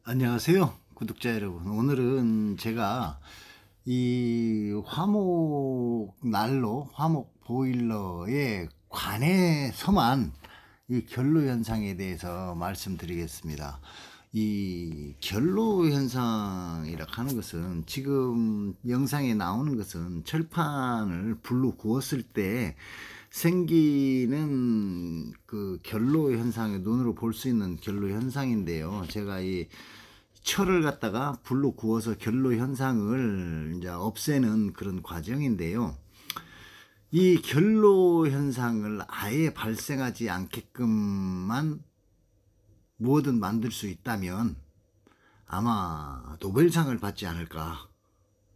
안녕하세요, 구독자 여러분. 오늘은 제가 이 화목 난로, 화목 보일러에 관해서만 이 결로 현상에 대해서 말씀드리겠습니다. 이 결로 현상이라 하는 것은 지금 영상에 나오는 것은 철판을 불로 구웠을 때 생기는 그 결로 현상의 눈으로 볼 수 있는 결로 현상인데요. 제가 이 철을 갖다가 불로 구워서 결로 현상을 이제 없애는 그런 과정인데요. 이 결로 현상을 아예 발생하지 않게끔만 뭐든 만들 수 있다면 아마 노벨상을 받지 않을까.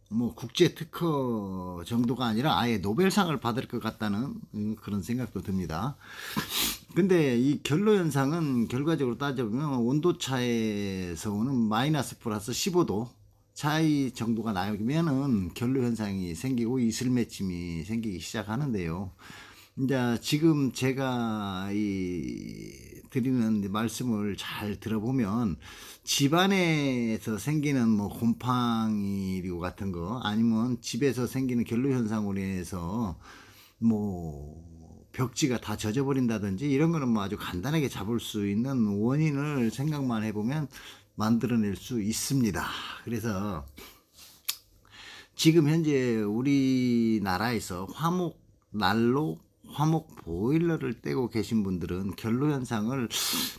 뭐 국제 특허 정도가 아니라 아예 노벨상을 받을 것 같다는 그런 생각도 듭니다. 근데 이 결로 현상은 결과적으로 따져보면 온도 차에서 오는 마이너스 플러스 15도 차이 정도가 나면은 결로 현상이 생기고 이슬 맺힘이 생기기 시작하는데요. 이제 지금 제가 드리는 말씀을 잘 들어보면 집안에서 생기는 뭐 곰팡이류 같은 거 아니면 집에서 생기는 결로 현상으로 인해서 뭐 벽지가 다 젖어버린다든지 이런 거는 뭐 아주 간단하게 잡을 수 있는 원인을 생각만 해보면 만들어낼 수 있습니다. 그래서 지금 현재 우리나라에서 화목 난로, 화목 보일러를 떼고 계신 분들은 결로 현상을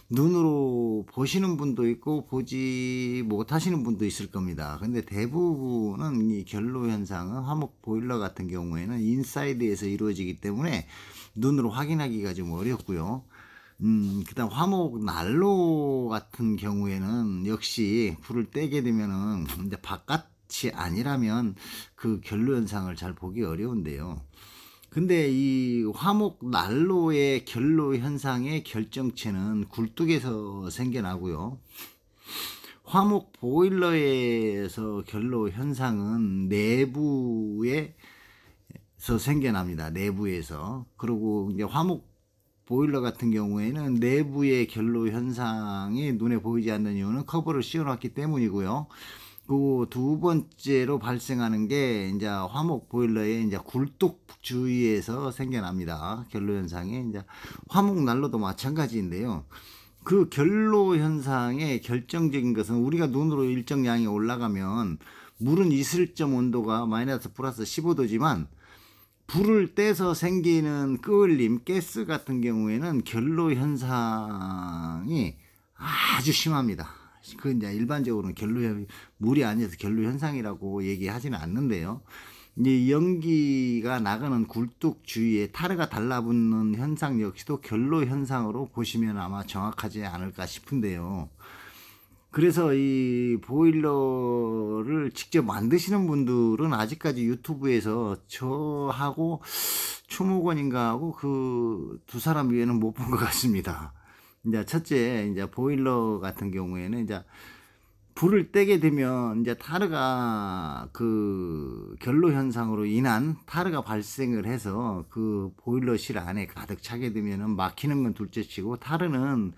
눈으로 보시는 분도 있고 보지 못하시는 분도 있을 겁니다. 근데 대부분은 이 결로 현상은 화목 보일러 같은 경우에는 인사이드에서 이루어지기 때문에 눈으로 확인하기가 좀 어렵고요. 그다음 화목 난로 같은 경우에는 역시 불을 떼게 되면은 이제 바깥이 아니라면 그 결로 현상을 잘 보기 어려운데요. 근데 이 화목 난로의 결로 현상의 결정체는 굴뚝에서 생겨나고요. 화목 보일러에서 결로 현상은 내부에서 생겨납니다. 내부에서. 그리고 이제 화목 보일러 같은 경우에는 내부의 결로 현상이 눈에 보이지 않는 이유는 커버를 씌워놨기 때문이고요. 그 두 번째로 발생하는 게 이제 화목 보일러의 이제 굴뚝 주위에서 생겨납니다. 결로 현상이 이제 화목 난로도 마찬가지인데요. 그 결로 현상의 결정적인 것은 우리가 눈으로 일정량이 올라가면 물은 이슬점 온도가 마이너스 플러스 15도지만 불을 떼서 생기는 끄을림, 가스 같은 경우에는 결로 현상이 아주 심합니다. 그 이제 일반적으로는 물이 아니어서 결로 현상이라고 얘기하지는 않는데요. 이 연기가 나가는 굴뚝 주위에 타르가 달라붙는 현상 역시도 결로 현상으로 보시면 아마 정확하지 않을까 싶은데요. 그래서 이 보일러를 직접 만드시는 분들은 아직까지 유튜브에서 저하고 추모건인가 하고 그 두 사람 외에는 못 본 것 같습니다. 이제 첫째, 이제 보일러 같은 경우에는 이제 불을 떼게 되면 이제 타르가 그 결로 현상으로 인한 타르가 발생을 해서 그 보일러실 안에 가득 차게 되면은 막히는 건 둘째치고 타르는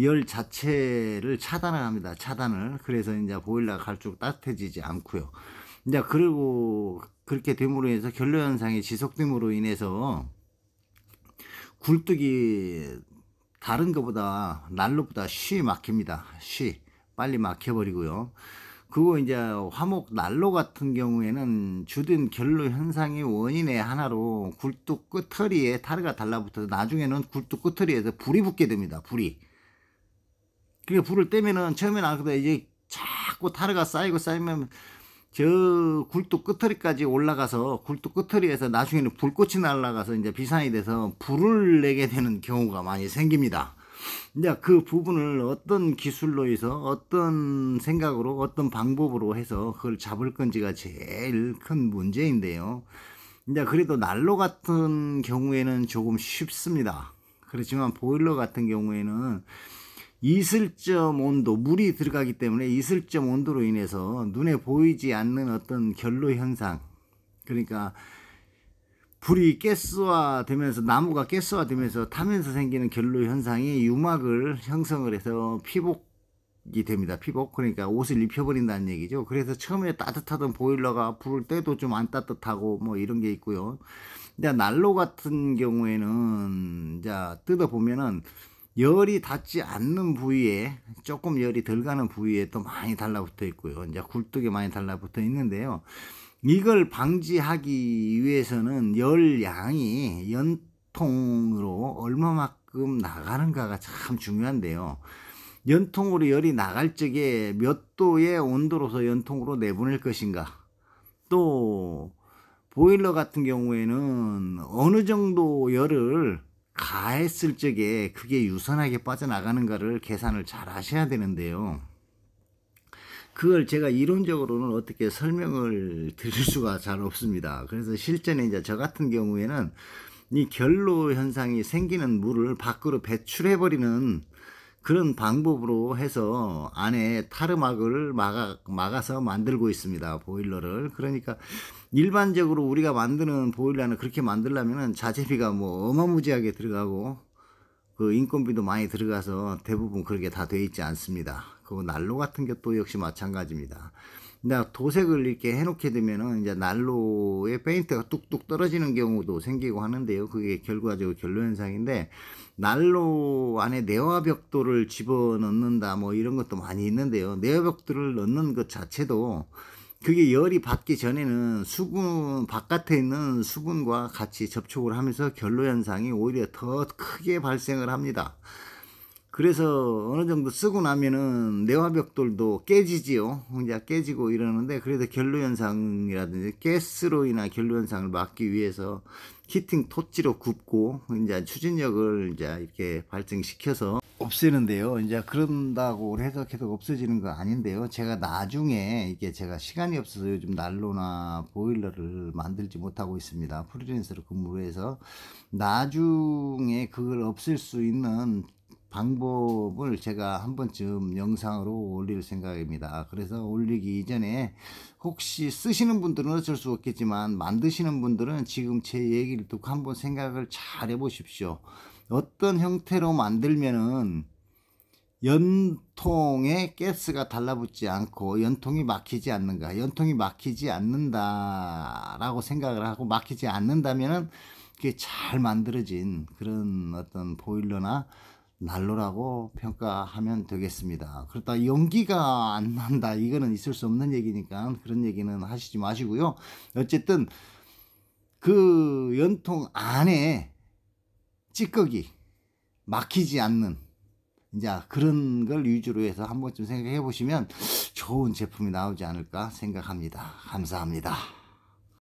열 자체를 차단을 합니다. 차단을. 그래서 이제 보일러가 갈수록 따뜻해지지 않고요. 이제 그리고 그렇게 됨으로 해서 결로 현상이 지속됨으로 인해서 굴뚝이 다른 것보다 난로보다 쉬 막힙니다. 쉬 빨리 막혀버리고요. 그거 이제 화목 난로 같은 경우에는 주된 결로 현상의 원인의 하나로 굴뚝 끝터리에 타르가 달라붙어서 나중에는 굴뚝 끝터리에서 불이 붙게 됩니다. 불이. 그러니까 불을 떼면은 처음에는 안 그러다 이제 자꾸 타르가 쌓이고 쌓이면 저 굴뚝 끝터리까지 올라가서 굴뚝 끝터리에서 나중에는 불꽃이 날아가서 이제 비산이 돼서 불을 내게 되는 경우가 많이 생깁니다. 이제 그 부분을 어떤 기술로 해서 어떤 생각으로 어떤 방법으로 해서 그걸 잡을 건지가 제일 큰 문제인데요. 이제 그래도 난로 같은 경우에는 조금 쉽습니다. 그렇지만 보일러 같은 경우에는 이슬점 온도, 물이 들어가기 때문에 이슬점 온도로 인해서 눈에 보이지 않는 어떤 결로 현상, 그러니까 불이 가스화되면서 나무가 가스화되면서 타면서 생기는 결로 현상이 유막을 형성을 해서 피복 됩니다. 피복. 그러니까 옷을 입혀버린다는 얘기죠. 그래서 처음에 따뜻하던 보일러가 불을 때도 좀 안 따뜻하고 뭐 이런 게 있고요. 이제 난로 같은 경우에는 이제 뜯어보면은 열이 닿지 않는 부위에, 조금 열이 덜 가는 부위에 또 많이 달라붙어 있고요. 이제 굴뚝에 많이 달라붙어 있는데요. 이걸 방지하기 위해서는 열량이 연통으로 얼마만큼 나가는가가 참 중요한데요. 연통으로 열이 나갈 적에 몇 도의 온도로서 연통으로 내보낼 것인가, 또 보일러 같은 경우에는 어느 정도 열을 가했을 적에 그게 유선하게 빠져나가는가를 계산을 잘 하셔야 되는데요. 그걸 제가 이론적으로는 어떻게 설명을 드릴 수가 잘 없습니다. 그래서 실전에 이제 저 같은 경우에는 이 결로 현상이 생기는 물을 밖으로 배출해 버리는 그런 방법으로 해서 안에 타르막을 막아서 만들고 있습니다. 보일러를. 그러니까 일반적으로 우리가 만드는 보일러는 그렇게 만들려면 자재비가 뭐 어마무지하게 들어가고 그 인건비도 많이 들어가서 대부분 그렇게 다 돼 있지 않습니다. 그 난로 같은 것도 역시 마찬가지입니다. 근데 도색을 이렇게 해놓게 되면은 이제 난로에 페인트가 뚝뚝 떨어지는 경우도 생기고 하는데요. 그게 결과적으로 결로 현상인데, 난로 안에 내화벽돌을 집어넣는다 뭐 이런 것도 많이 있는데요. 내화벽돌을 넣는 것 자체도 그게 열이 받기 전에는 수분, 바깥에 있는 수분과 같이 접촉을 하면서 결로 현상이 오히려 더 크게 발생을 합니다. 그래서 어느 정도 쓰고 나면은 내화벽돌도 깨지지요. 이제 깨지고 이러는데, 그래서 결로 현상이라든지 가스로 인한 결로 현상을 막기 위해서 히팅 토치로 굽고 이제 추진력을 이제 이렇게 발생시켜서 없애는데요. 이제 그런다고 해서 계속 없어지는 거 아닌데요. 제가 나중에 이게 제가 시간이 없어서 요즘 난로나 보일러를 만들지 못하고 있습니다. 프리랜서로 근무를 해서 나중에 그걸 없앨 수 있는 방법을 제가 한 번쯤 영상으로 올릴 생각입니다. 그래서 올리기 이전에 혹시 쓰시는 분들은 어쩔 수 없겠지만 만드시는 분들은 지금 제 얘기를 듣고 한번 생각을 잘 해보십시오. 어떤 형태로 만들면은 연통에 가스가 달라붙지 않고 연통이 막히지 않는가, 연통이 막히지 않는다라고 생각을 하고 막히지 않는다면은 그게 잘 만들어진 그런 어떤 보일러나 난로라고 평가하면 되겠습니다. 그렇다 연기가 안 난다, 이거는 있을 수 없는 얘기니까 그런 얘기는 하시지 마시고요. 어쨌든 그 연통 안에 찌꺼기 막히지 않는 이제 그런 걸 위주로 해서 한 번쯤 생각해 보시면 좋은 제품이 나오지 않을까 생각합니다. 감사합니다.